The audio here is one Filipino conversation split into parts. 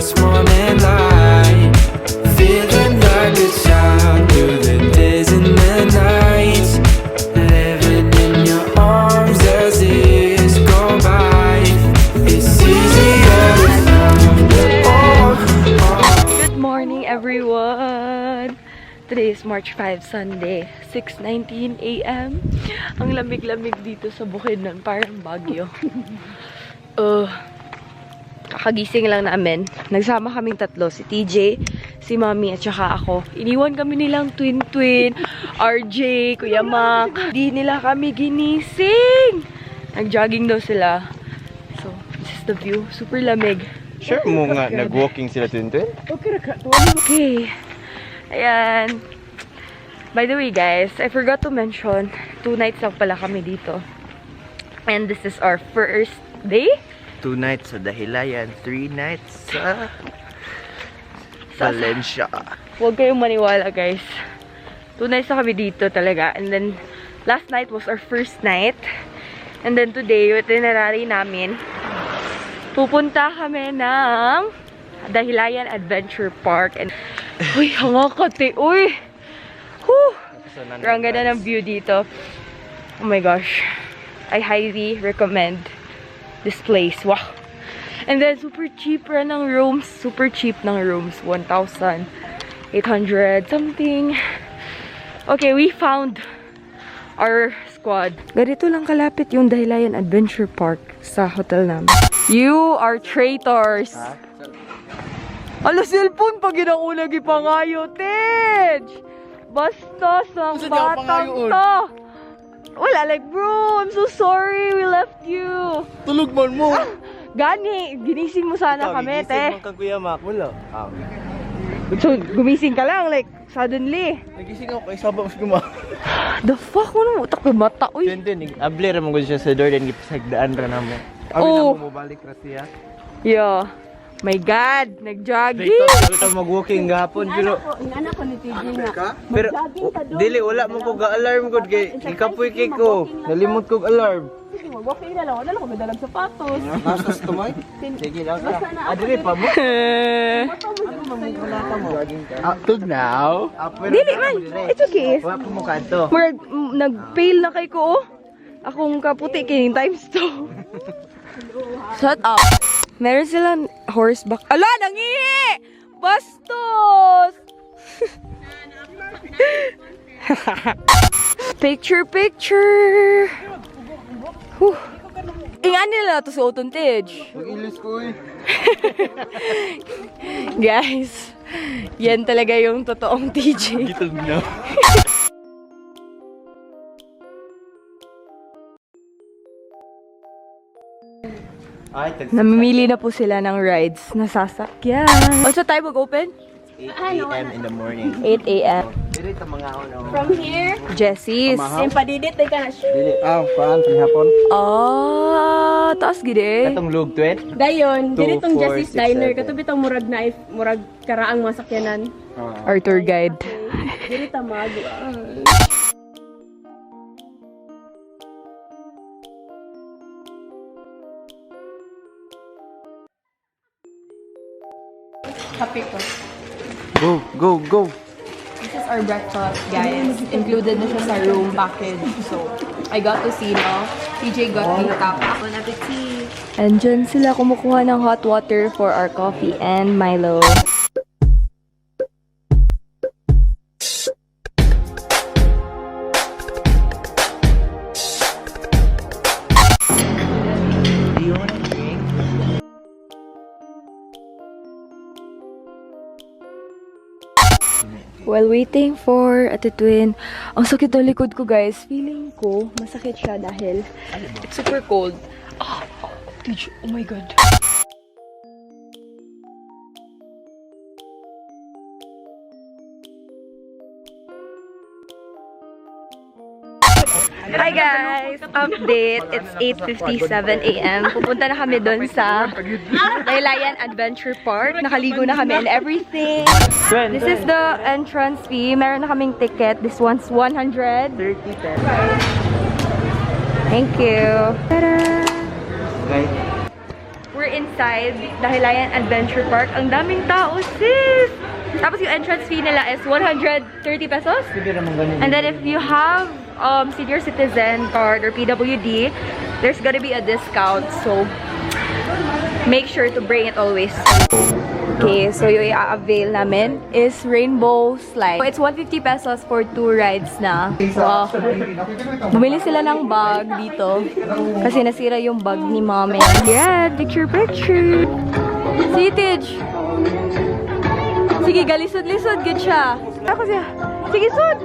first morning light. Feeling like a child through the days and the nights. Living in your arms as years go by. It's easier to find. Good morning, everyone! Today is March 5, Sunday, 6:19 a.m. Ang lamig-lamig dito sa Bukidnon, parang Baguio. Kakagising lang namin. Nagsama kaming tatlo, si TJ, si Mommy, at saka ako. Iniwan kami nilang twin-twin, RJ, Kuya Mac. Di nila kami ginising! Nag-jogging daw sila. So, this is the view. Super lamig. Sure mo nga, nag-walking sila twin-twin? Okay. Ayan. By the way, guys, I forgot to mention, 2 nights lang pala kami dito. And this is our first day. 2 nights sa Dahilayan, 3 nights sa Valencia. Huwag kayong maniwala, guys. 2 nights na kami dito talaga. And then, last night was our first night. And then today, yung itinerary namin, pupunta kami ng Dahilayan Adventure Park. And, uy, hangakati, uy! Whew! Pero ang ganda ng view dito. Oh my gosh. I highly recommend this place. Wow! And then, super cheap rin ng rooms. Super cheap ng rooms. 1,800 something. Okay, we found our squad. Ganito lang kalapit yung Dahilayan Adventure Park sa hotel namin. You are traitors! Ala, cellphone pag ginaunag ipangayo, Tej! Bastos ng batang to! Wala, like, bro, I'm so sorry we left you. Tulog man mo! Gani, ginising mo sana kami, te. Ginising mo kang Kuya Mac, wala. So, gumising ka lang, like, suddenly. Nagising ako kay sabang gumawa. The fuck, ano mo? Utak ko mata, uy. Twin-twin, abli rin mo siya sa door, then ipasagdaan rin namin. Oh. Mo balik ra siya. Yeah. My God, nag-jogging. Dito mag-walking gahapon, pero... Inanak ko ni TJ nga. Pero, dili, wala mo ko ga-alarm ko. Ikapoy kay ko. Nalimot ko alarm. Sige, mag-walking na lang. Wala ko madalang sapatos. Nasas tumoy? Sige lang ka. Adili pa mo? Up now? Dili man, it's okay. Wala po mo kanto. Murag, nag-fail na kay ko, oh. Akong kaputi kining times 2. Shut up. Meron silang horseback. Ala, nangihi! Bastos! Picture! Whew. Ingan nila to sa Otontage. Mag-ilis ko eh. Guys, yan talaga yung totoong TJ. Gitog na. Namimili na po sila ng rides na sasakyan. O, so tayo mag-open? 8 a.m. in the morning. 8 a.m. Dito mga ako. From here, Jessie's. yung padidit, ay ka na siya. Dili. Paan? Hapon? Ah, taas gide. Katong lug twin? Dayon, Two, dili tong four, Justice six, Diner. seven. Katubi tong murag na, murag karaang masakyanan. Our tour guide. Dili ta mag. Happy ko. Go, go, go. This is our breakfast, guys. Included na siya sa room package. So, I got to see now. TJ got the cup. Bon appetit! And dyan sila kumukuha ng hot water for our coffee and Milo. Do you want to drink? While waiting for Ate Twin, ang sakit ng likod ko, guys. Feeling ko, masakit siya dahil it's super cold. Oh my God. Hi guys! Update! It's 8:57 a.m. Pupunta na kami doon sa Dahilayan Adventure Park. Nakaligo na kami and everything. This is the entrance fee. Meron na kaming ticket. This one's 130 pesos. Thank you. Ta-da! Okay. We're we're inside Dahilayan Adventure Park. Ang daming tao, sis! Tapos yung entrance fee nila is 130 pesos. And then if you have senior citizen card or PWD, there's gonna be a discount. So, make sure to bring it always. Okay, so yung i-avail namin is Rainbow Slide. So, it's 150 pesos for 2 rides na. Wow. Bumili sila ng bag dito. Kasi nasira yung bag ni mommy. Yeah, picture. Sitage. Sige, galisod-lisod. Good siya. Ako siya. Sige, sud.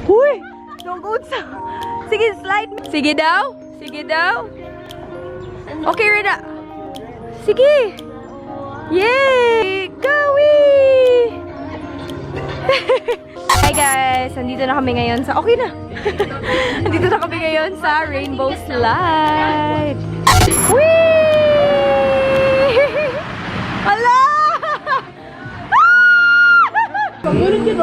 Huy! Nungod sa... Sige, slide. Sige daw. Okay, Rina. Sige! Yay! Gawi! Hi guys! Nandito na kami ngayon sa... Okay na! Nandito na kami ngayon sa Rainbow Slide! Whee! Hala! Bagunit!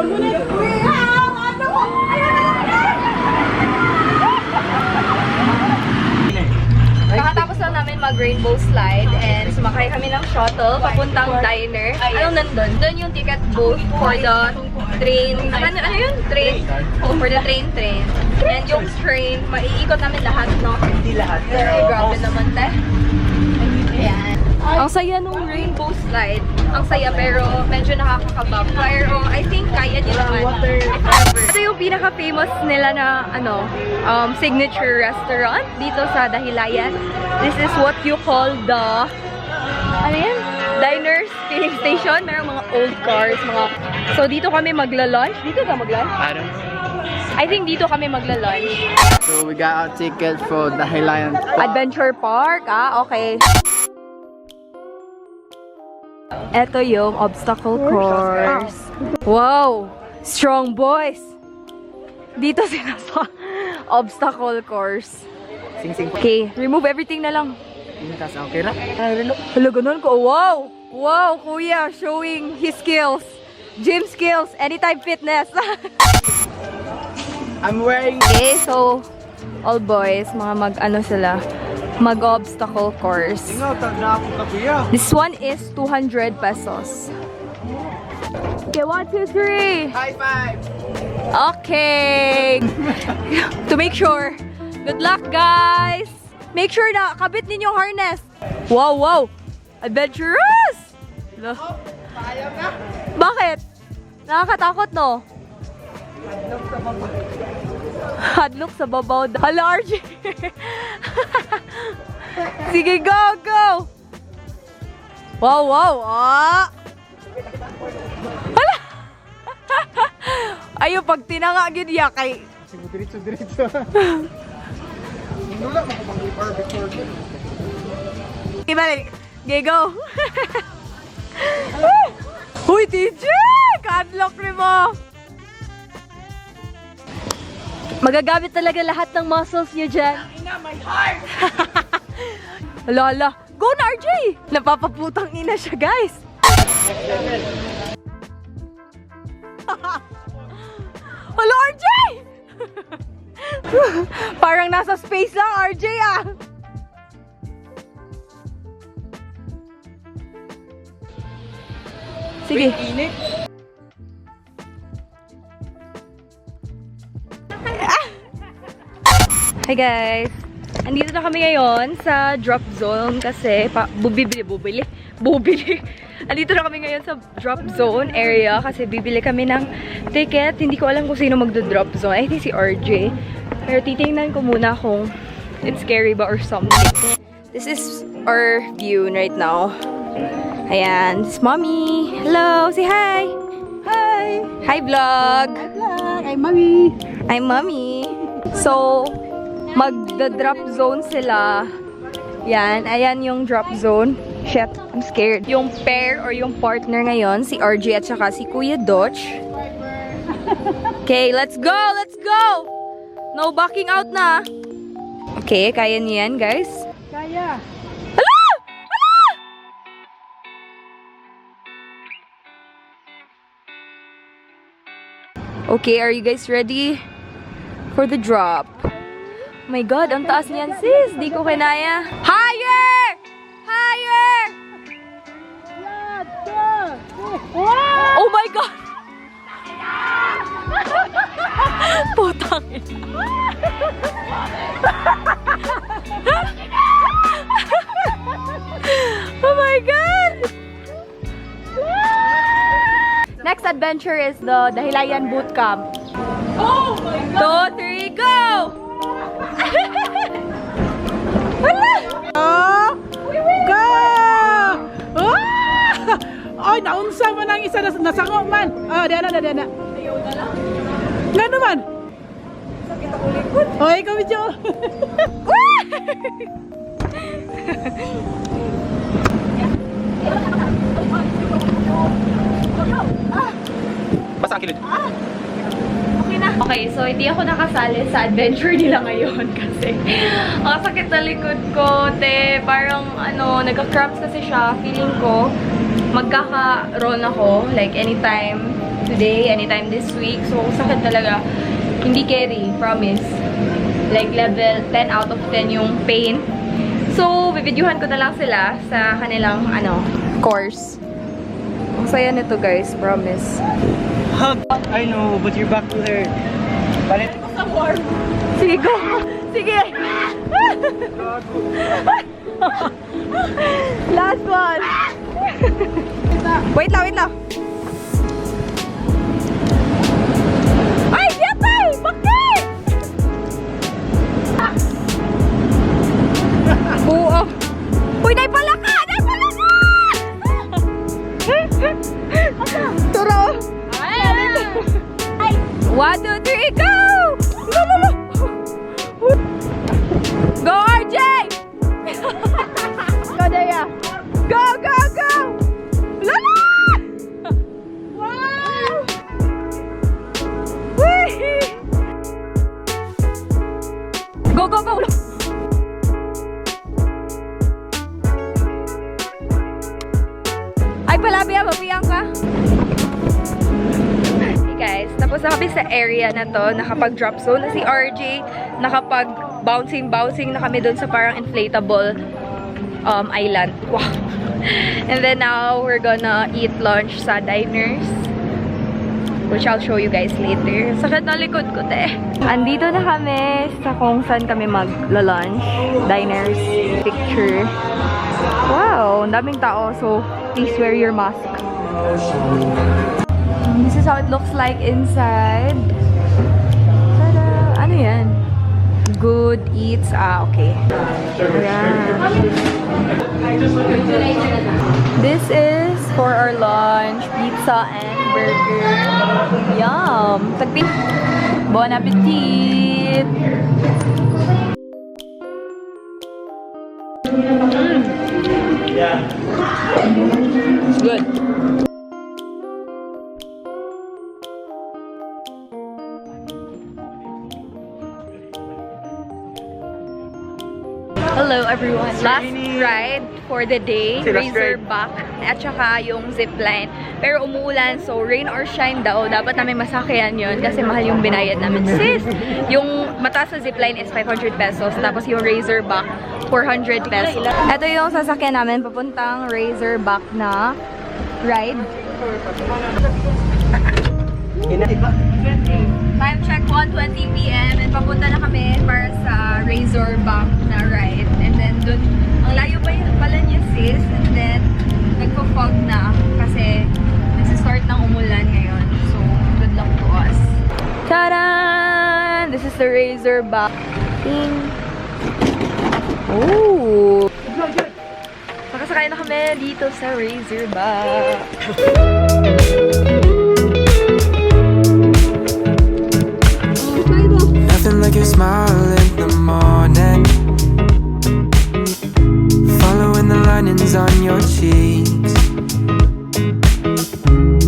Kakatapos lang namin mag-rainbow slide and sumakay kami ng shuttle papuntang diner. Anong nandun? Doon yung ticket booth for the train. Ano yun? Train? Oh, for the train. And yung train, maiikot namin lahat, no? Hindi lahat. Grabe naman, te. Ayan. Ang saya nung rainbow slide. Ang saya pero medyo nakakakaba. Pero I think kaya nila naman. Ito yung pinaka-famous nila na signature restaurant dito sa Dahilayan. This is what you call the diners filling station. Merong mga old cars, So dito kami magla-lunch. Dito ka magla-lunch? I think dito kami magla-lunch. So we got our ticket for Dahilayan Adventure Park. Okay. Ito yung obstacle course. Wow! Strong boys! Dito sila sa obstacle course. Okay, remove everything na lang. Okay na? Hala, ganun ko. Wow! Wow, kuya, showing his skills. Gym skills, anytime fitness. I'm wearing... Okay, so, all boys, mga mag-obstacle course. This one is 200 pesos. Okay, 1, 2, 3. High five! Okay. To make sure. Good luck, guys. Make sure na kabit ninyong harness. Wow. Adventurous! Bakit? Nakakatakot, no? Hadlock sa babaw. Hala, RJ. Sige, go! Wow! Hala! Ayaw, pag tinanga gid ya kay... Diretso. Ibalik. Okay, go. Uy, TJ! Ka-unlock rin mo. Magagamit talaga lahat ng muscles niyo dyan. Ina, my heart! Hala. Go na, RJ! Napapaputang ina siya, guys. Hala, RJ! Parang nasa space lang, RJ, ah. Sige. Hi guys! Andito na kami ngayon sa drop zone kasi bubili. Andito na kami ngayon sa drop zone area kasi bibili kami ng ticket. Hindi ko alam kung sino magdo-drop zone. I think si RJ. Pero titingnan ko muna kung it's scary ba or something. This is our view right now. Ayan, this is Mommy. Hello, say hi! Hi! Hi vlog! Hi vlog! I'm Mommy! So, magda-drop zone sila. Yan, ayan yung drop zone. Shit, I'm scared. Yung pair or yung partner ngayon, si RJ at saka si Kuya Dodge. Okay, let's go! No backing out na. Okay, kaya niyo yan, guys? Kaya! Hala! Okay, are you guys ready for the drop? My God, ang taas niyan, sis. Di ko kinaya. Higher! Higher! Oh my God! Putang ina. Oh my God! Next adventure is the Dahilayan boot camp. Oh my God! 2, 3, go! Wala! Go! Ay, naunsa man ang isa nasango man. Diyan na. Ayaw na lang. Nga naman. Sakit ako likod. Oy, ikaw medyo. Basta ang kilid. Okay na. Okay, so hindi ako nakasali sa adventure nila ngayon kasi ang sakit na likod ko, te. Parang nagka-cramps kasi siya. Feeling ko magkaka-roll ako like anytime today, anytime this week. So sakit talaga. Hindi carry, promise. Like level 10 out of 10 yung pain. So, bibidyohan ko na lang sila sa kanilang course. Ang saya nito, guys, promise. Hug! I know, but your back will hurt. Palit. Sige, go! Sige! Last one! Wait lang! Ay, Jepay! Bakit? Oo. Uy, nay pala ka! Turo! 1, 2, 3, go! Go, RJ! Go, Daya! Go! Lala! Wow! Go! Ay, palabia, mapiyang ka. Hey guys, tapos na kami sa area na to. Nakapag-drop zone na si RJ. Nakapag-bouncing na kami dun sa parang inflatable island. Wow! And then now, we're gonna eat lunch sa diners. Which I'll show you guys later. Sakit na likod ko, te. Andito na kami sa kung saan kami mag-lunch. Diners. Picture. Wow! Ang daming tao. So, please wear your mask. This is how it looks like inside. Tada! Ano yan? Good eats. Okay. Ayan. This is for our lunch. Pizza and burger. Yum! Bon appetit! Good. Hello everyone. Last ride for the day, Razorback at saka yung zipline. Pero umuulan, so rain or shine daw, dapat namin masakyan yun kasi mahal yung binayad namin. Sis, yung mataas sa zipline is 500 pesos, tapos yung Razorback 400 pesos. Ito yung sasakyan namin papuntang Razorback na ride. Time check 1:20 PM and papunta na kami para sa Razorback na ride. And then dun, ang layo pa pala niya sis. And then nagpo-fog na kasi nagsi-start ng umulan ngayon. So good luck to us. Ta-da! This is the Razorback. Ding! Oh! Nakasakay na kami dito sa Razorback. Nothing like your smile in the morning, following the linings on your cheeks.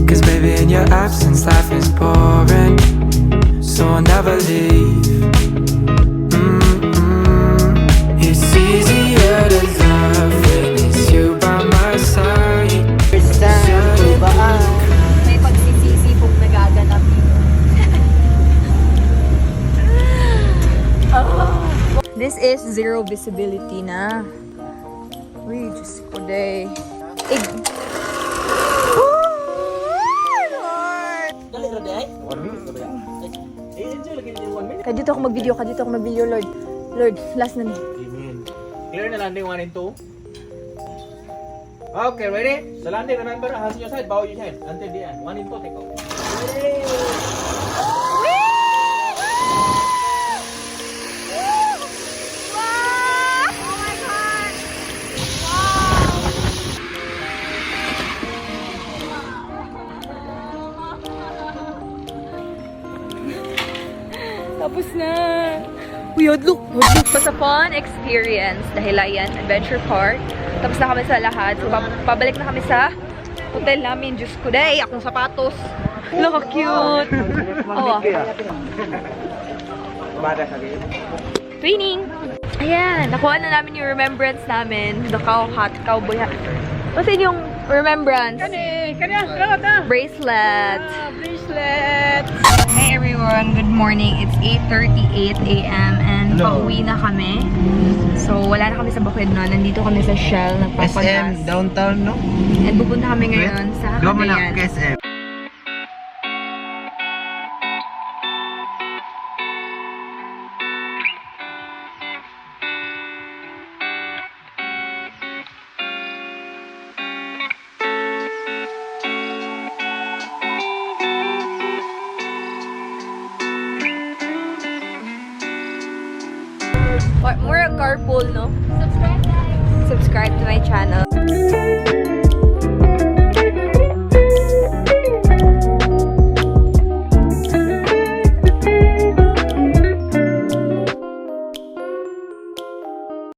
'Cause baby in your absence life is boring, so I'll never leave. It's easier to love when it's you by my side. May pagsisisi pong nagaganap. zero visibility na. Uy, Diyos ko day. Kadito ako mag-video, Lord. Lord, last na ni. Amen. Clear na landing 1 and 2. Okay, ready? So landing, remember, hands your side, bow your head until the end. 1 and 2, take off. Tapos na. Uy, look. Basta fun experience. Dahilayan Adventure Park. Tapos na kami sa lahat. So, pabalik na kami sa hotel namin. Diyos ko, day, akong sapatos. Look, how cute. Oh. Training. Ayan, nakuha na namin yung remembrance namin. The cowboy hat. Kasi yung remembrance. Bracelet. Bracelet. Hey everyone, good morning. It's 8:38 a.m. and pauwi na kami. So, wala na kami sa Bukidnon. Nandito kami sa Shell, nagpapagas. SM, downtown, no? And pupunta kami ngayon sa Dahilayan. SM. More a carpool, no? Subscribe to my channel.